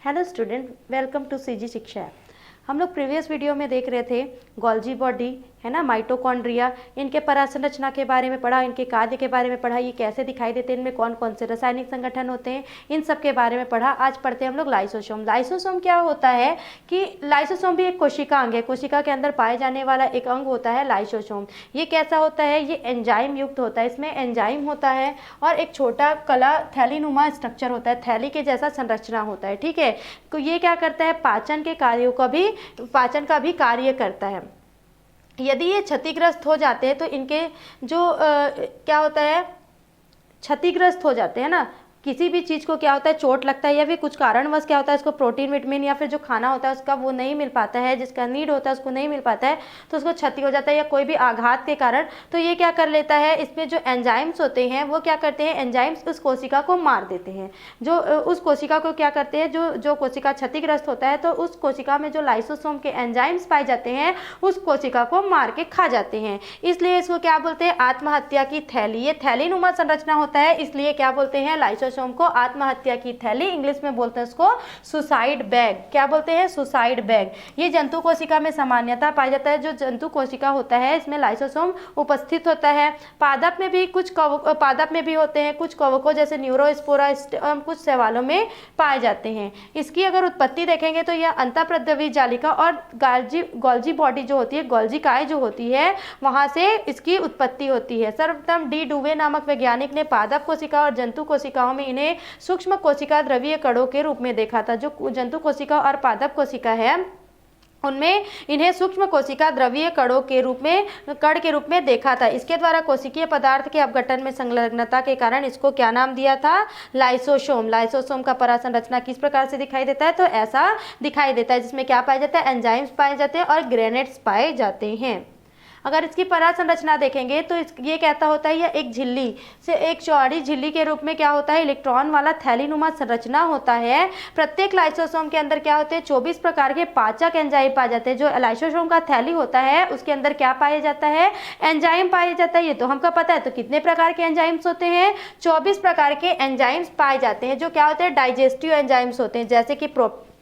Hello student, welcome to CG Shiksha. हम लोग previous video में देख रहे थे गोल्जी बॉडी, है ना, माइटोकॉन्ड्रिया, इनके परासंरचना के बारे में पढ़ा, इनके कार्य के बारे में पढ़ा, ये कैसे दिखाई देते हैं, इनमें कौन कौन से रासायनिक संगठन होते हैं, इन सब के बारे में पढ़ा। आज पढ़ते हैं हम लोग लाइसोसोम। लाइसोसोम क्या होता है कि लाइसोसोम भी एक कोशिका अंग है। कोशिका के अंदर पाए जाने वाला एक अंग होता है लाइसोसोम। ये कैसा होता है? ये एंजाइम युक्त होता है। इसमें एंजाइम होता है और एक छोटा कला थैलीनुमा स्ट्रक्चर होता है, थैली के जैसा संरचना होता है। ठीक है, तो ये क्या करता है? पाचन का भी कार्य करता है। यदि ये क्षतिग्रस्त हो जाते हैं तो इनके जो क्या होता है, क्षतिग्रस्त हो जाते हैं ना, किसी भी चीज़ को क्या होता है, चोट लगता है या फिर कुछ कारणवश क्या होता है, उसको प्रोटीन विटामिन या फिर जो खाना होता है उसका वो नहीं मिल पाता है, जिसका नीड होता है उसको नहीं मिल पाता है, तो उसको क्षति हो जाता है या कोई भी आघात के कारण। तो ये क्या कर लेता है, इसमें जो एंजाइम्स होते हैं वो क्या करते हैं, एंजाइम्स उस कोशिका को मार देते हैं। जो उस कोशिका को क्या करते हैं, जो कोशिका क्षतिग्रस्त होता है तो उस कोशिका में जो लाइसोसोम के एंजाइम्स पाए जाते हैं उस कोशिका को मार के खा जाते हैं। इसलिए इसको क्या बोलते हैं? आत्महत्या की थैली। ये थैलीनुमा संरचना होता है, इसलिए क्या बोलते हैं? लाइसोसोम को आत्महत्या की थैली। इंग्लिश में बोलते हैं उसको सुसाइड बैग। क्या बोलते हैं? Suicide bag. ये जंतु कोशिका में सामान्यतः पाया जाता है। जो जंतु कोशिका होता है इसमें लाइसोसोम उपस्थित होता है। पादप में भी होते हैं, कुछ कवकों जैसे न्यूरोस्पोरा कुछ शैवालों में पाए जाते हैं। इसकी अगर उत्पत्ति देखेंगे तो यह अंतःप्रद्रवी जालिका और गोल्जी बॉडी जो होती है, गोल्जिकाएं जो होती है, वहां से इसकी उत्पत्ति होती है। सर्वप्रथम डी डुवे नामक वैज्ञानिक ने पादप कोशिका और जंतु कोशिकाओं में इन्हें सूक्ष्म कोशिका द्रव्य कणों के रूप में देखा था। जो जंतु कोशिका और पादप कोशिका है उनमें इन्हें सूक्ष्म कोशिका द्रव्य कण के रूप में देखा था। इसके द्वारा कोशिकीय पदार्थ के अपघटन में संलग्नता के कारण इसको क्या नाम दिया था? लाइसोसोम। लाइसोसोम का परासंरचना किस प्रकार से दिखाई देता है? तो ऐसा दिखाई देता है, जिसमें क्या पाया जाता है? एंजाइम्स पाए जाते हैं और ग्रेनेड्स पाए जाते हैं। अगर इसकी परासंरचना देखेंगे तो ये कहता होता है, यह एक झिल्ली से एक चौड़ी झिल्ली के रूप में क्या होता है? इलेक्ट्रॉन वाला थैलीनुमा संरचना होता है। प्रत्येक लाइसोसोम के अंदर क्या होते हैं? 24 प्रकार के पाचक एंजाइम पाए जाते हैं। जो लाइसोसोम का थैली होता है उसके अंदर क्या पाया जाता है? एंजाइम पाया जाता है। ये तो हमको पता है। तो कितने प्रकार के एंजाइम्स होते हैं? 24 प्रकार के एंजाइम्स पाए जाते हैं, जो क्या होते हैं? डाइजेस्टिव एंजाइम्स होते हैं, जैसे कि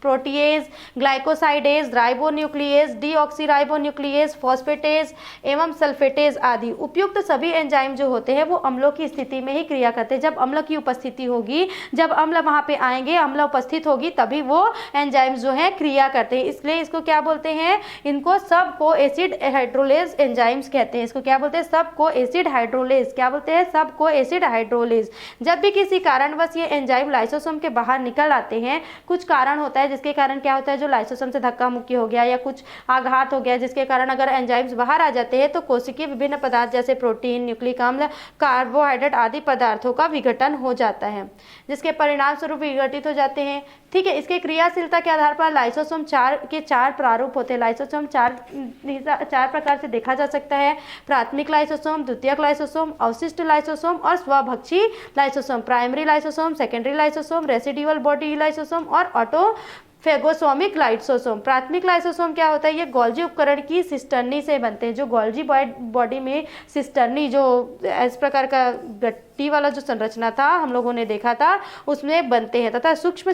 प्रोटीएज, ग्लाइकोसाइडेज, राइबोन्यूक्लिएज, डीऑक्सीराइबोन्यूक्लिएज, फॉस्फेटेज एवं सल्फेटेज आदि। उपयुक्त सभी एंजाइम जो होते हैं वो अम्लों की स्थिति में ही क्रिया करते हैं। जब अम्ल की उपस्थिति होगी, जब अम्ल वहां पे आएंगे, अम्ल उपस्थित होगी, तभी वो एंजाइम जो है क्रिया करते हैं। इसलिए इसको क्या बोलते हैं? इनको सब को एसिड हाइड्रोलेज एंजाइम्स कहते हैं। इसको क्या बोलते हैं? सब को एसिड हाइड्रोलेज। क्या बोलते हैं? सब को एसिड हाइड्रोलेज। जब भी किसी कारणवश ये एंजाइम लाइसोसोम के बाहर निकल आते हैं, कुछ कारण होता है जिसके कारण क्या होता है, जो लाइसोसोम से धक्का मुक्की हो गया या कुछ आघात हो गया, जिसके कारण अगर एंजाइम्स बाहर आ जाते हैं तो कोशिकीय विभिन्न पदार्थ जैसे प्रोटीन, न्यूक्लिक अम्ल, कार्बोहाइड्रेट आदि पदार्थों का विघटन हो जाता है, जिसके परिणाम स्वरूप विघटित हो जाते हैं। ठीक है, इसके क्रियाशीलता के आधार पर लाइसोसोम चार प्रारूप होते हैं। लाइसोसोम चार प्रकार से देखा जा सकता है: प्राथमिक लाइसोसोम, द्वितीयक लाइसोसोम, अवशिष्ट लाइसोसोम और स्वभक्षी lysosome. Primary lysosome, secondary lysosome, residual body lysosome और ऑटोफेगोसोमिक लाइसोसोम। प्राथमिक लाइसोसोम क्या होता है? ये गोल्जी उपकरण की सिस्टर्नी से बनते हैं। जो गोल्जी बॉडी में सिस्टर्नी, जो इस प्रकार का गट्टी वाला जो संरचना था हम लोगों ने देखा था, उसमें बनते हैं, तथा सूक्ष्म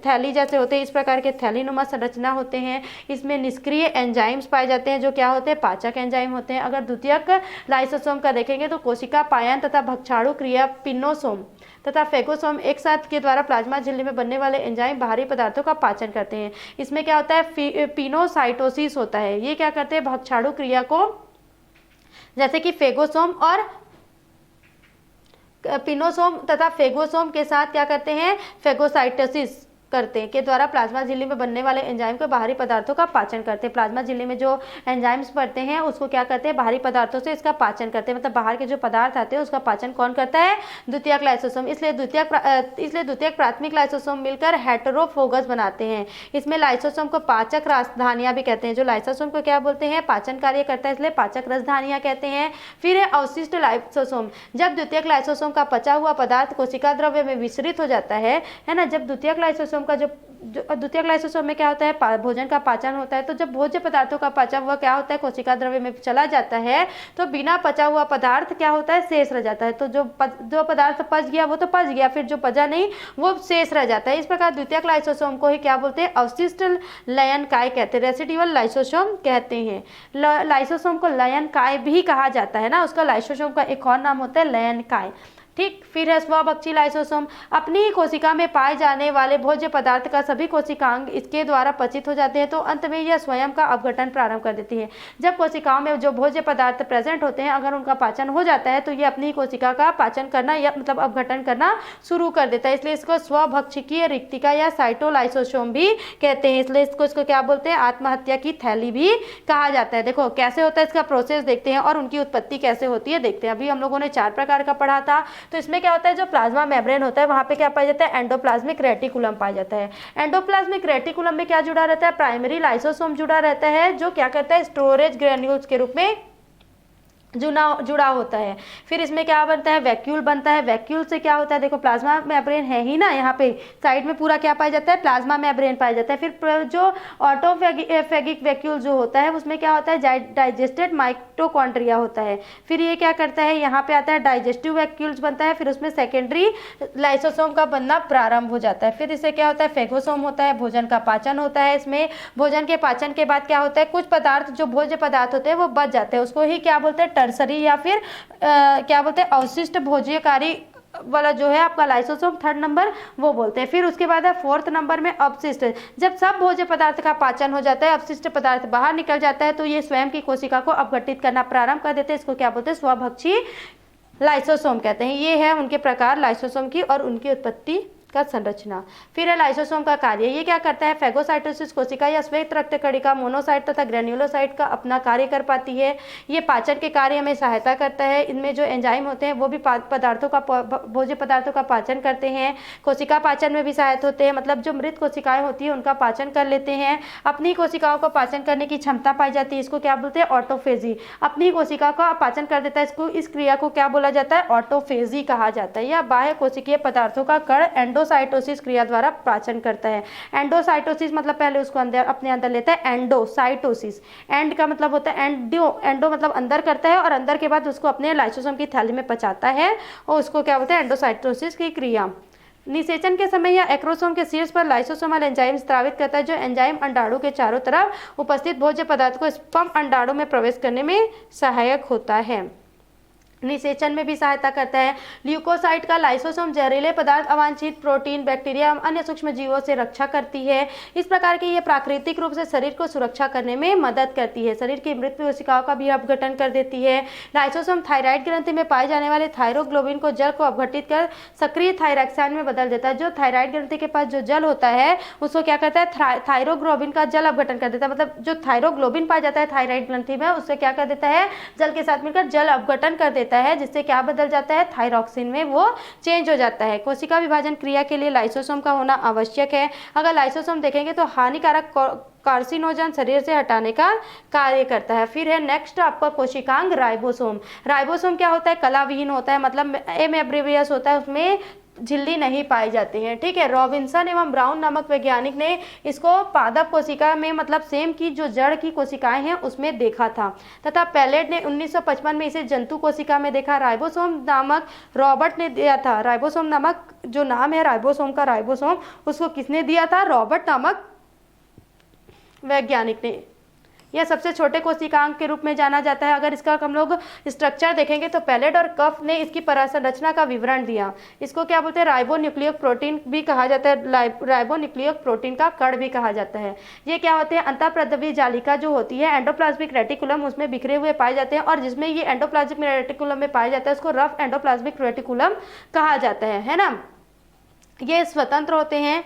थैली जैसे होते हैं। इस प्रकार के थैलीनुमा संरचना होते हैं। इसमें निष्क्रिय एंजाइम्स पाए जाते हैं, जो क्या होते हैं? पाचक एंजाइम होते हैं। अगर द्वितीयक लाइसोसोम का देखेंगे तो कोशिका पायन तथा भक्षाणु क्रिया पिनोसोम तथा फेगोसोम एक साथ के द्वारा प्लाज्मा झिल्ली में बनने वाले एंजाइम बाहरी पदार्थों का पाचन करते हैं। इसमें क्या होता है? पिनोसाइटोसिस होता है। ये क्या करते हैं? भक्षाणु क्रिया को, जैसे कि फेगोसोम और पिनोसोम तथा फेगोसोम के साथ क्या करते हैं? फेगोसाइटोसिस करते हैं के द्वारा प्लाज्मा झिल्ली में बनने वाले एंजाइम के बाहरी पदार्थों का पाचन करते हैं। प्लाज्मा झिल्ली में जो एंजाइम्स बनते हैं उसको क्या करते हैं? बाहरी पदार्थों से इसका पाचन करते हैं। मतलब बाहर के जो पदार्थ आते हैं उसका पाचन कौन करता है? द्वितीयक लाइसोसोम। इसलिए द्वितीयक प्राथमिक लाइसोसोम मिलकर हेटेरोफोगस बनाते हैं। इसमें लाइसोसोम को पाचक राजधानियां भी कहते हैं। जो लाइसोसोम को क्या बोलते हैं? पाचन कार्य करता है, इसलिए पाचक राजधानियां कहते हैं। फिर है अवशिष्ट लाइसोसोम। जब द्वितीयक लाइसोसोम का पचा हुआ पदार्थ कोशिका द्रव्य में विसरित हो जाता है ना, जब द्वितीयक लाइसोसोम लाइसोसोम का जो द्वितीयक लाइसोसोम में क्या होता है, भोजन का पाचन होता है। तो जब भोज्य पदार्थों का पाचन हुआ क्या होता है, कोशिका द्रव्य में चला जाता है, तो बिना पचा हुआ पदार्थ क्या होता है, शेष रह जाता है। तो जो पदार्थ पच गया वो तो पच गया, फिर जो पचा नहीं वो शेष रह जाता है। इस प्रकार द्वितीयक लाइसोसोम को ही क्या बोलते हैं, अवशिष्ट लयनकाय कहते हैं, रेसिडुअल लाइसोसोम कहते हैं। लाइसोसोम को लयनकाय भी कहा जाता है ना, उसका लाइसोसोम का एक और नाम होता है लयनकाय। ठीक, फिर है स्वभक्षी लाइसोसोम। अपनी ही कोशिका में पाए जाने वाले भोज्य पदार्थ का सभी कोशिकांग इसके द्वारा पचित हो जाते हैं, तो अंत में यह स्वयं का अपघटन प्रारंभ कर देती है। जब कोशिकाओं में जो भोज्य पदार्थ प्रेजेंट होते हैं, अगर उनका पाचन हो जाता है तो ये अपनी कोशिका का पाचन करना या मतलब अपघटन करना शुरू कर देता है। इसलिए इसको स्वभक्षिकीय रिक्तिका या साइटोलाइसोसोम भी कहते हैं। इसलिए इसको क्या बोलते हैं, आत्महत्या की थैली भी कहा जाता है। देखो कैसे होता है इसका प्रोसेस देखते हैं और उनकी उत्पत्ति कैसे होती है देखते हैं। अभी हम लोगों ने 4 प्रकार का पढ़ा था। तो इसमें क्या होता है, जो प्लाज्मा मेम्ब्रेन होता है वहां पे क्या पाया जाता है, एंडोप्लाज्मिक रेटिकुलम पाया जाता है। एंडोप्लाज्मिक रेटिकुलम में क्या जुड़ा रहता है, प्राइमरी लाइसोसोम जुड़ा रहता है, जो क्या करता है, स्टोरेज ग्रेन्यूल्स के रूप में जुड़ा होता है। फिर इसमें क्या बनता है, वैक्यूल बनता है। वैक्यूल से क्या होता है, देखो प्लाज्मा मेम्ब्रेन है ही ना, यहाँ पे साइड में पूरा क्या पाया जाता है, प्लाज्मा मेम्ब्रेन पाया जाता है। फिर जो ऑटोफेगिक वैक्यूल जो होता है उसमें क्या होता है, डाइजेस्टेड माइटोकॉन्ड्रिया होता है। फिर ये क्या करता है, यहाँ पे आता है डाइजेस्टिव वैक्यूल्स बनता है। फिर उसमें सेकेंडरी लाइसोसोम का बनना प्रारंभ हो जाता है। फिर इससे क्या होता है, फेगोसोम होता है, भोजन का पाचन होता है। इसमें भोजन के पाचन के बाद क्या होता है, कुछ पदार्थ जो भोज्य पदार्थ होते हैं वो बच जाते हैं, उसको ही क्या बोलते हैं, टर्सरी या फिर क्या बोलते हैं, अवशिष्ट भोज्यकारी वाला जो है आपका लाइसोसोम 3rd नंबर वो बोलते हैं। फिर उसके बाद है 4th नंबर में अपशिष्ट। जब सब भोज्य पदार्थ का पाचन हो जाता है, अपशिष्ट पदार्थ बाहर निकल जाता है, तो ये स्वयं की कोशिका को अपघटित करना प्रारंभ कर देते हैं। इसको क्या बोलते हैं, स्वभक्षी लाइसोसोम कहते हैं। ये है उनके प्रकार लाइसोसोम की और उनकी उत्पत्ति का संरचना। फिर है लाइसोसोम का कार्य। ये क्या करता है, फेगोसाइटोसिस कोशिका या श्वेत रक्त कणिका, मोनोसाइट तथा ग्रेन्युलोसाइट का अपना कार्य कर पाती है। ये पाचन के कार्य में सहायता करता है। इनमें जो एंजाइम होते हैं वो भी पदार्थों का भोज्य पदार्थों का पाचन करते हैं। कोशिका पाचन में भी सहायक होते हैं, मतलब जो मृत कोशिकाएं होती है उनका पाचन कर लेते हैं। अपनी कोशिकाओं को पाचन करने की क्षमता पाई जाती है, इसको क्या बोलते हैं, ऑटोफेजी। अपनी कोशिका का पाचन कर देता है, इसको इस क्रिया को क्या बोला जाता है, ऑटोफेजी कहा जाता है। या बाह्य कोशिकीय पदार्थों का कण एंडोसाइटोसिस क्रिया द्वारा पाचन करता है। एंडोसाइटोसिस मतलब पहले उसको अंदर अपने अंदर लेता है, एंडोसाइटोसिस, एंड का मतलब होता है एंडो मतलब अंदर करता है और अंदर के बाद उसको अपने लाइसोसोम की थैली में पचाता है और उसको क्या बोलते हैं, एंडोसाइटोसिस की क्रिया। निषेचन के समय या एक्रोसोम के शीर्ष पर लाइसोसोमल एंजाइम स्रावित करता है, जो एंजाइम अंडाणु के चारों तरफ उपस्थित भोज्य पदार्थ को स्पर्म अंडाणु में प्रवेश करने में सहायक होता है। निषेचन में भी सहायता करता है। ल्यूकोसाइट का लाइसोसोम जहरीले पदार्थ, अवांछित प्रोटीन, बैक्टीरिया अन्य सूक्ष्म जीवों से रक्षा करती है। इस प्रकार की ये प्राकृतिक रूप से शरीर को सुरक्षा करने में मदद करती है। शरीर की मृत कोशिकाओं का भी अपघटन कर देती है। लाइसोसोम थायराइड ग्रंथि में पाए जाने वाले थायरोग्लोबिन को जल को अपघटित कर सक्रिय थायरॉक्साइन में बदल देता है। जो थायराइड ग्रंथि के पास जो जल होता है उसको क्या करता है, थायरोग्लोबिन का जल अपघटन कर देता है। मतलब जो थायरोग्लोबिन पाया जाता है थायराइड ग्रंथि में, उससे क्या कर देता है, जल के साथ मिलकर जल अपघटन कर देता है, जिससे क्या बदल जाता है, थायरॉक्सिन में वो चेंज हो जाता है। कोशिका विभाजन क्रिया के लिए लाइसोसोम का होना आवश्यक है। अगर लाइसोसोम देखेंगे तो हानिकारक कार्सिनोजन शरीर से हटाने का कार्य करता है। फिर है नेक्स्ट आपका कोशिकांग राइबोसोम। राइबोसोम क्या होता है, कलाविहीन होता है, मतलब एम एब्रिवियस होता है, उसमें झिल्ली नहीं पाई जाती है। ठीक है, रॉबिन्सन एवं ब्राउन नामक वैज्ञानिक ने इसको पादप कोशिका में मतलब सेम की जो जड़ की कोशिकाएं हैं उसमें देखा था, तथा पैलेट ने 1955 में इसे जंतु कोशिका में देखा। राइबोसोम नामक रॉबर्ट ने दिया था। राइबोसोम नामक जो नाम है राइबोसोम का, राइबोसोम उसको किसने दिया था, रॉबर्ट नामक वैज्ञानिक ने। यह सबसे छोटे कोशिकांग के रूप में जाना जाता है। अगर इसका हम लोग स्ट्रक्चर देखेंगे तो पैलेट और कफ ने इसकी संरचना का विवरण दिया। इसको क्या बोलते हैं, राइबोन्यूक्लियक प्रोटीन भी कहा जाता है, राइबोन्यूक्लियक प्रोटीन का कण भी कहा जाता है। ये क्या होते हैं, अंतःप्रद्रव्य जालिका जो होती है एंडोप्लाज्मिक रेटिकुलम, उसमें बिखरे हुए पाए जाते हैं, और जिसमें ये एंडोप्लाज्मिक रेटिकुलम में पाया जाता है उसको रफ एंडोप्लाज्मिक रेटिकुलम कहा जाता है ना। ये स्वतंत्र होते हैं।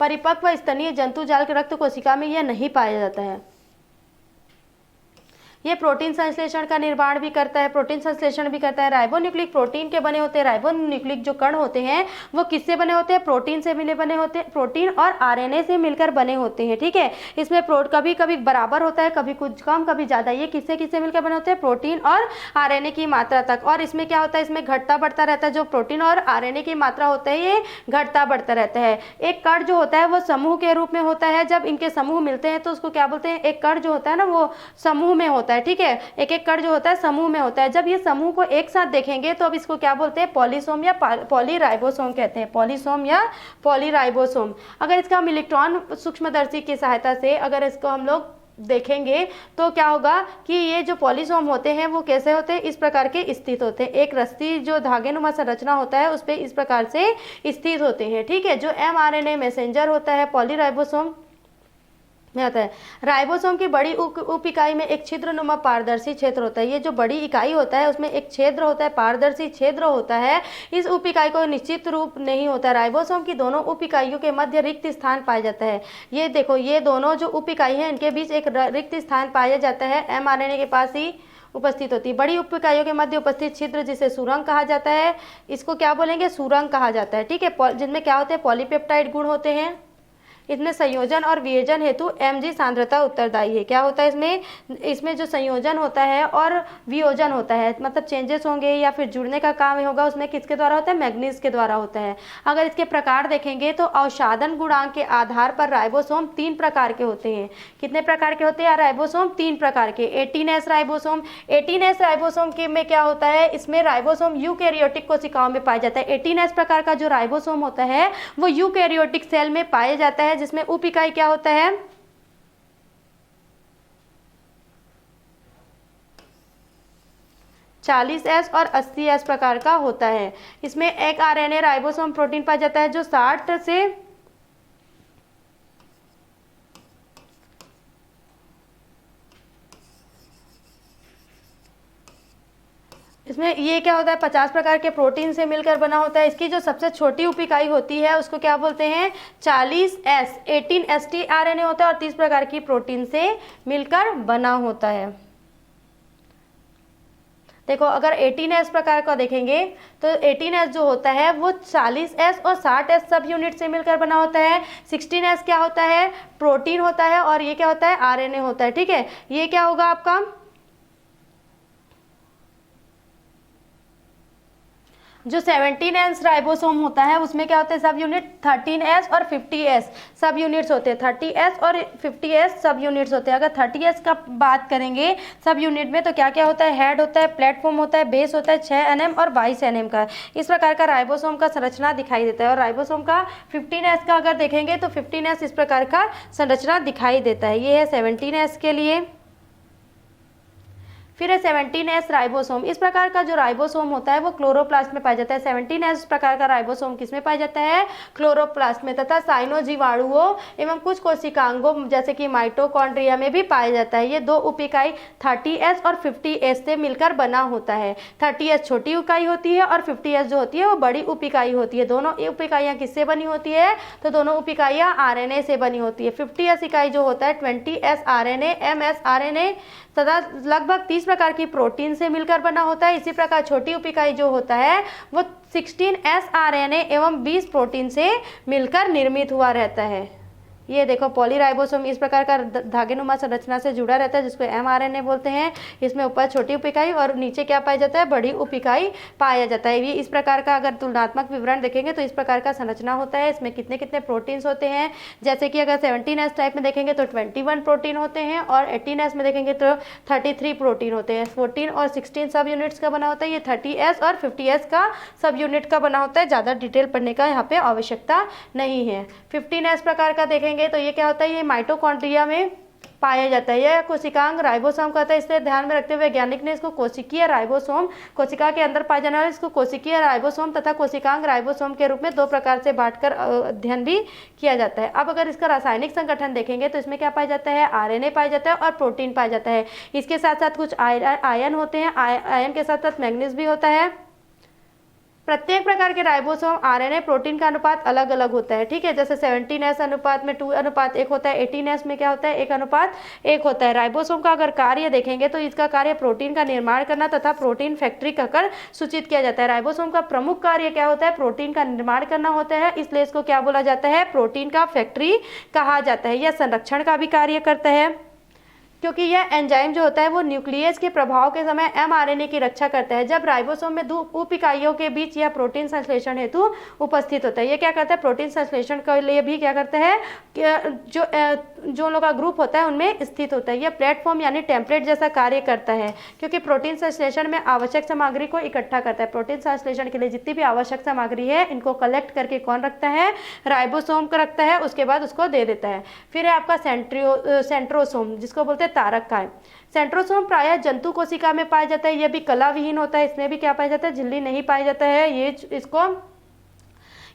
परिपक्व स्तनीय जंतु जाल के रक्त कोशिका में यह नहीं पाया जाता है। ये प्रोटीन संश्लेषण का निर्माण भी करता है, प्रोटीन संश्लेषण भी करता है। राइबोन्यूक्लिक प्रोटीन के बने होते हैं। राइबोन्यूक्लिक जो कण होते हैं वो किससे बने होते हैं? प्रोटीन से मिले बने होते हैं, प्रोटीन और आरएनए से मिलकर बने होते हैं, ठीक है। इसमें कभी कभी बराबर होता है, कभी कुछ कम कभी ज्यादा। ये किससे किससे मिलकर बने होते हैं? प्रोटीन और आरएनए की मात्रा तक। और इसमें क्या होता है? इसमें घटता बढ़ता रहता है। जो प्रोटीन और आरएनए की मात्रा होता है ये घटता बढ़ता रहता है। एक कण जो होता है वो समूह के रूप में होता है। जब इनके समूह मिलते हैं तो उसको क्या बोलते हैं? एक कण जो होता है ना वो समूह में होता है, ठीक है। एक एक कण जो होता है समूह में होता है। जब ये समूह को एक साथ देखेंगे तो अब इसको क्या बोलते हैं? पॉलीसोम या पॉलीराइबोसोम कहते हैं। पॉलीसोम या पॉलीराइबोसोम। अगर इसका हम इलेक्ट्रॉन सूक्ष्मदर्शी की सहायता से अगर इसको हम लोग देखेंगे तो क्या होगा कि ये जो पॉलीसोम होते हैं वो कैसे होते हैं? इस प्रकार के स्थित होते हैं। एक रस्सी जो धागेनुमा संरचना होता है उस पे इस प्रकार से स्थित होते हैं, ठीक है। जो mRNA मैसेंजर होता है पॉलीराइबोसोम में आता है। राइबोसोम की बड़ी उप इकाई में एक छिद्रनुमा पारदर्शी क्षेत्र होता है। ये जो बड़ी इकाई होता है उसमें एक छिद्र होता है, पारदर्शी छिद्र होता है। इस उप इकाई को निश्चित रूप नहीं होता। राइबोसोम की दोनों उप इकाइयों के मध्य रिक्त स्थान पाया जाता है। ये देखो, ये दोनों जो उप इकाई है इनके बीच एक रिक्त स्थान पाया जाता है। mRNA के पास ही उपस्थित होती है। बड़ी उप इकाइयों के मध्य उपस्थित छिद्र जिसे सुरंग कहा जाता है, इसको क्या बोलेंगे? सुरंग कहा जाता है, ठीक है। जिनमें क्या होते हैं? पॉलीपेप्टाइड गुण होते हैं। इसमें संयोजन और वियोजन हेतु mg सांद्रता उत्तरदायी है। क्या होता है इसमें जो संयोजन होता है और वियोजन होता है, मतलब चेंजेस होंगे या फिर जुड़ने का काम होगा, उसमें किसके द्वारा होता है? मैग्नीज के द्वारा होता है। अगर इसके प्रकार देखेंगे तो अवसादन गुणांक के आधार पर राइबोसोम 3 प्रकार के होते हैं। कितने प्रकार के होते हैं राइबोसोम? 3 प्रकार के। 18S ribosome. 18S राइबोसोम के में क्या होता है? इसमें राइबोसोम यूकैरियोटिक कोशिकाओं में पाया जाता है। 18S प्रकार का जो राइबोसोम होता है वो यूकैरियोटिक सेल में पाया जाता है, जिसमें उप इकाई क्या होता है? 40S और 80S प्रकार का होता है। इसमें एक आरएनए राइबोसोम प्रोटीन पाया जाता है जो 60 से इसमें ये क्या होता है? 50 प्रकार के प्रोटीन से मिलकर बना होता है। इसकी जो सबसे छोटी उप इकाई होती है उसको क्या बोलते हैं? 40S 18ST आरएनए होता है और 30 प्रकार की प्रोटीन से मिलकर बना होता है। देखो, अगर 18S प्रकार का देखेंगे तो 18S जो होता है वो 40S और 60S सब यूनिट से मिलकर बना होता है। 16S क्या होता है? प्रोटीन होता है और ये क्या होता है? आरएनए होता है, ठीक है। ये क्या होगा आपका? जो 17S राइबोसोम होता है उसमें क्या होता है? सब यूनिट 13S और 50S सब यूनिट्स होते हैं। 30S और 50S सब यूनिट्स होते हैं। अगर 30S का बात करेंगे सब यूनिट में तो क्या क्या होता है? हेड होता है, प्लेटफॉर्म होता है, बेस होता है 6 nm और 22 nm का। इस प्रकार का राइबोसोम का संरचना दिखाई देता है। और राइबोसोम का 15S का अगर देखेंगे तो 15S इस प्रकार का संरचना दिखाई देता है। ये है 17S के लिए। फिर है 17S राइबोसोम। इस प्रकार का जो राइबोसोम होता है वो क्लोरोप्लास्ट में पाया जाता है। 17S प्रकार का राइबोसोम किसमें पाया जाता है? क्लोरोप्लास्ट में, तथा साइनो जीवाणुओं एवं कुछ कोशिकांगों जैसे कि माइटोकॉन्ड्रिया में भी पाया जाता है। ये दो उप इकाई 30S और 50S से मिलकर बना होता है। 30S छोटी इकाई होती है और 50S जो होती है वो बड़ी उप इकाई होती है। दोनों उप इकाइयाँ किससे बनी होती है? तो दोनों उप इकाइयाँ RNA से बनी होती है। 50S इकाई जो होता है 20S RNA, MS RNA तथा लगभग 30 प्रकार की प्रोटीन से मिलकर बना होता है। इसी प्रकार छोटी उप इकाई जो होता है वो 16S RNA एवं 20 प्रोटीन से मिलकर निर्मित हुआ रहता है। ये देखो, पॉलीराइबोसोम इस प्रकार का धागेनुमा संरचना से जुड़ा रहता है जिसको mRNA बोलते हैं। इसमें ऊपर छोटी उप इकाई और नीचे क्या पाया जाता है? बड़ी उप इकाई पाया जाता है। ये इस प्रकार का अगर तुलनात्मक विवरण देखेंगे तो इस प्रकार का संरचना होता है। इसमें कितने कितने प्रोटीन्स होते हैं? जैसे कि अगर 17S टाइप में देखेंगे तो 21 प्रोटीन होते हैं और 18S में देखेंगे तो 33 प्रोटीन होते हैं। 14 और 16 सब यूनिट्स का बना होता है। ये 30S और 50S का सब यूनिट का बना होता है। ज़्यादा डिटेल पढ़ने का यहाँ पे आवश्यकता नहीं है। 15S प्रकार का देखेंगे तो ये क्या होता है? ये माइटोकॉन्ड्रिया में पाया जाता है। यह कोशिकांग राइबोसोम का होता है। इसलिए ध्यान में रखते हुए वैज्ञानिक ने इसको कोशिकीय राइबोसोम, कोशिका के अंदर पाए जाने वाले इसको कोशिकीय राइबोसोम तथा कोशिकांग राइबोसोम के रूप में दो प्रकार से बांटकर अध्ययन भी किया जाता है। अब अगर इसका रासायनिक संगठन देखेंगे तो इसमें क्या पाया जाता है? RNA पाया जाता है और प्रोटीन पाया जाता है। इसके साथ साथ कुछ आयन होते हैं। आयन के साथ साथ मैग्नीज भी होता है। प्रत्येक प्रकार के राइबोसोम आरएनए प्रोटीन का अनुपात अलग अलग होता है, ठीक है। जैसे 17S अनुपात में 2:1 होता है, 18S में क्या होता है, 1:1 होता है। राइबोसोम का अगर कार्य देखेंगे तो इसका कार्य प्रोटीन का निर्माण करना तथा प्रोटीन फैक्ट्री कहकर सूचित किया जाता है। राइबोसोम का प्रमुख कार्य क्या होता है, प्रोटीन का निर्माण करना होता है, इसलिए इसको क्या बोला जाता है, प्रोटीन का फैक्ट्री कहा जाता है। यह संरक्षण का भी कार्य करता है, क्योंकि यह एंजाइम जो होता है वो न्यूक्लियस के प्रभाव के समय एमआरएनए की रक्षा करता है। जब राइबोसोम में 2 उप इकाइयों के बीच यह प्रोटीन संश्लेषण हेतु उपस्थित होता है। ये क्या करता है, प्रोटीन संश्लेषण के लिए भी क्या करता है, जो लोग का ग्रुप होता है उनमें स्थित होता है। यह प्लेटफॉर्म यानी टेम्पलेट जैसा कार्य करता है, क्योंकि प्रोटीन संश्लेषण में आवश्यक सामग्री को इकट्ठा करता है। प्रोटीन संश्लेषण के लिए जितनी भी आवश्यक सामग्री है इनको कलेक्ट करके कौन रखता है, राइबोसोम को रखता है, उसके बाद उसको दे देता है। फिर है आपका सेंट्रोसोम, जिसको बोलते हैं तारक काय। सेंट्रोसोम प्रायः जंतु कोशिका में पाया जाता है। यह भी कला विहीन होता है, इसमें भी क्या पाया जाता है, झिल्ली नहीं पाया जाता है। ये इसको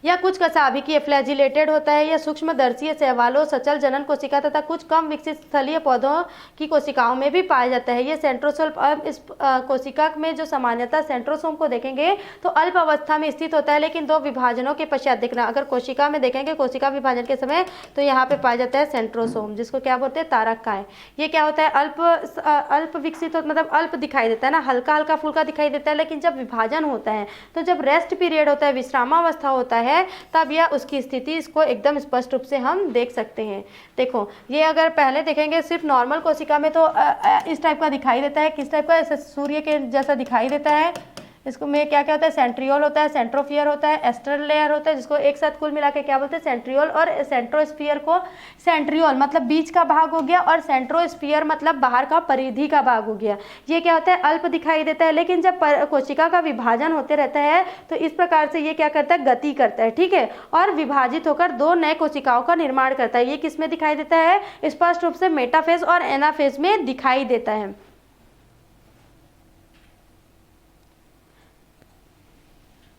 यह कुछ कसाभिकीय फ्लैजिलेटेड होता है। यह सूक्ष्मदर्शीय शैवालों, सचल जनन कोशिका तथा कुछ कम विकसित स्थलीय पौधों की कोशिकाओं में भी पाया जाता है। यह सेंट्रोसोम, इस कोशिका में जो सामान्यतः सेंट्रोसोम को देखेंगे तो अल्प अवस्था में स्थित होता है, लेकिन 2 विभाजनों के पश्चात देखना, अगर कोशिका में देखेंगे कोशिका विभाजन के समय तो यहाँ पे पाया जाता है सेंट्रोसोम, जिसको क्या बोलते हैं, तारक काय। ये क्या होता है, अल्प विकसित मतलब अल्प दिखाई देता है ना, हल्का हल्का फुल्का दिखाई देता है, लेकिन जब विभाजन होता है तो जब रेस्ट पीरियड होता है, विश्रामावस्था होता है, तब यह उसकी स्थिति इसको एकदम स्पष्ट रूप से हम देख सकते हैं। देखो ये अगर पहले देखेंगे सिर्फ नॉर्मल कोशिका में तो इस टाइप का दिखाई देता है। किस टाइप का, ऐसे सूर्य के जैसा दिखाई देता है। इसको में क्या क्या होता है, सेंट्रियोल होता है, सेंट्रोफियर होता है, एस्ट्रल लेयर होता है, जिसको एक साथ कुल मिला के क्या बोलते हैं, सेंट्रियोल और सेंट्रोस्फियर को, सेंट्रियोल मतलब बीच का भाग हो गया और सेंट्रोस्फियर मतलब बाहर का परिधि का भाग हो गया। ये क्या होता है, अल्प दिखाई देता है, लेकिन जब कोशिका का विभाजन होते रहता है तो इस प्रकार से ये क्या करता है, गति करता है, ठीक है, और विभाजित होकर 2 नए कोशिकाओं का निर्माण करता है। ये किस में दिखाई देता है, स्पष्ट रूप से मेटाफेज और एनाफेज में दिखाई देता है।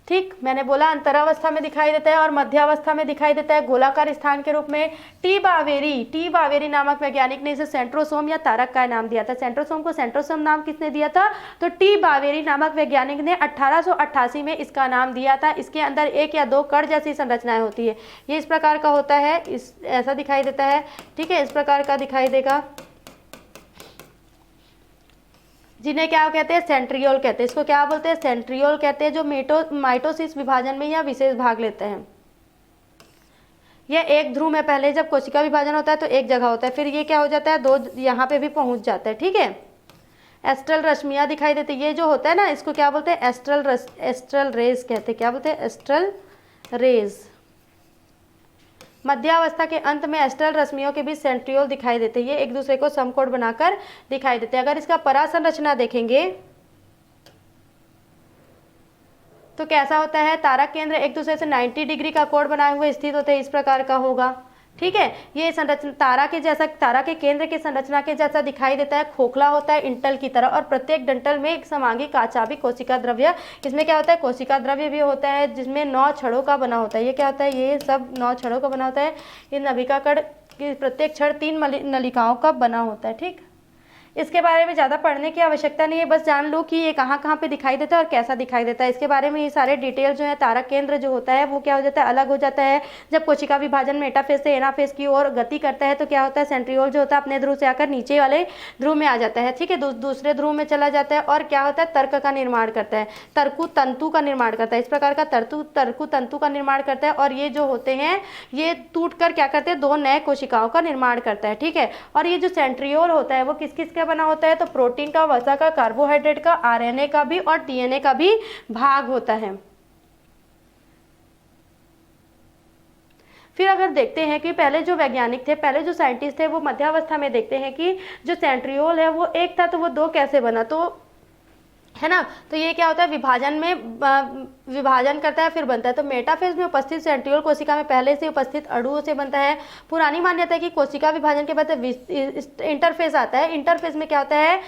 ठीक, मैंने बोला अंतरावस्था में दिखाई देता है और मध्यावस्था में दिखाई देता है गोलाकार स्थान के रूप में। टी बावेरी नामक वैज्ञानिक ने इसे सेंट्रोसोम या तारक काय नाम दिया था। सेंट्रोसोम को सेंट्रोसोम नाम किसने दिया था, तो टी बावेरी नामक वैज्ञानिक ने 1888 में इसका नाम दिया था। इसके अंदर 1 या 2 कण जैसी संरचनाएं होती है। ये इस प्रकार का होता है, इस ऐसा दिखाई देता है, ठीक है, इस प्रकार का दिखाई देगा, जिन्हें क्या कहते हैं, सेंट्रियोल कहते हैं। इसको क्या बोलते हैं, सेंट्रियोल कहते हैं, जो माइटोसिस विभाजन में यह विशेष भाग लेते हैं। यह एक ध्रुव में, पहले जब कोशिका विभाजन होता है तो एक जगह होता है, फिर ये क्या हो जाता है, 2 यहाँ पे भी पहुंच जाता है, ठीक है। एस्ट्रल रश्मियाँ दिखाई देती है। ये जो होता है ना, इसको क्या बोलते हैं, एस्ट्रल रेज कहते हैं। क्या बोलते हैं, एस्ट्रल रेज। मध्यावस्था के अंत में एस्ट्रल रश्मियों के बीच सेंट्रियोल दिखाई देते हैं। ये एक दूसरे को समकोण बनाकर दिखाई देते हैं। अगर इसका परासंरचना देखेंगे तो कैसा होता है, तारक केंद्र एक दूसरे से 90 डिग्री का कोण बनाए हुए स्थित होते हैं, इस प्रकार का होगा, ठीक है। ये संरचना तारा के जैसा, तारा के केंद्र की संरचना के जैसा दिखाई देता है, खोखला होता है इंटल की तरह, और प्रत्येक डंटल में एक समांगी आचावी कोशिका द्रव्य, इसमें क्या होता है, कोशिका द्रव्य भी होता है, जिसमें 9 छड़ों का बना होता है। ये क्या होता है, ये सब 9 छड़ों का बना होता है। ये नभिका कण की प्रत्येक छड़ 3 नलिकाओं का बना होता है, ठीक। इसके बारे में ज़्यादा पढ़ने की आवश्यकता नहीं है, बस जान लो कि ये कहाँ कहाँ पे दिखाई देता है और कैसा दिखाई देता है। इसके बारे में ये सारे डिटेल जो है, तारक केंद्र जो होता है वो क्या हो जाता है, अलग हो जाता है। जब कोशिका विभाजन मेटाफेज से एनाफेज की ओर गति करता है तो क्या होता है, सेंट्रियोल जो होता है अपने ध्रुव से आकर नीचे वाले ध्रुव में आ जाता है, ठीक है, दूसरे ध्रुव में चला जाता है और क्या होता है, तर्क का निर्माण करता है, तर्कु तंतु का निर्माण करता है। इस प्रकार का तर्कु तंतु का निर्माण करता है और ये जो होते हैं ये टूट कर क्या करते हैं, 2 नए कोशिकाओं का निर्माण करता है, ठीक है। और ये जो सेंट्रियोल होता है वो किस किस का बना होता है, तो प्रोटीन का, वसा का, कार्बोहाइड्रेट का, आरएनए का भी और डीएनए का भी भाग होता है। फिर अगर देखते हैं कि पहले जो वैज्ञानिक थे, पहले जो साइंटिस्ट थे, वो मध्यावस्था में देखते हैं कि जो सेंट्रियोल है वो एक था तो वो 2 कैसे बना, तो है ना। तो ये क्या होता है, विभाजन में विभाजन करता है फिर बनता है। तो मेटाफेज में उपस्थित सेंट्रियोल कोशिका में पहले से उपस्थित अणुओं से बनता है। पुरानी मान्यता है कि कोशिका विभाजन के बाद इंटरफेज आता है। इंटरफेज में क्या होता है,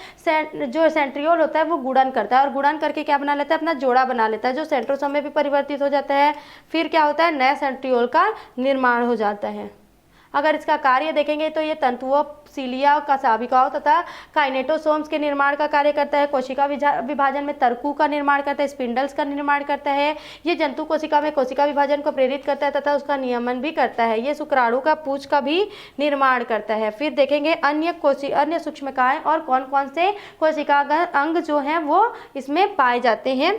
जो सेंट्रियोल होता है वो गुणन करता है और गुणन करके क्या बना लेता है, अपना जोड़ा बना लेता है, जो सेंट्रोसोम में भी परिवर्तित हो जाता है। फिर क्या होता है, नए सेंट्रियोल का निर्माण हो जाता है। अगर इसका कार्य देखेंगे तो ये तंतुओं, सीलिया, कशाभिकाओं तथा काइनेटोसोम्स के निर्माण का कार्य करता है। कोशिका विभाजन में तर्कु का निर्माण करता है, स्पिंडल्स का निर्माण करता है। ये जंतु कोशिका में कोशिका विभाजन को प्रेरित करता है तथा उसका नियमन भी करता है। ये शुक्राणु का पूंछ का भी निर्माण करता है। फिर देखेंगे अन्य सूक्ष्मकाएं और कौन कौन से कोशिकागत अंग जो हैं वो इसमें पाए जाते हैं।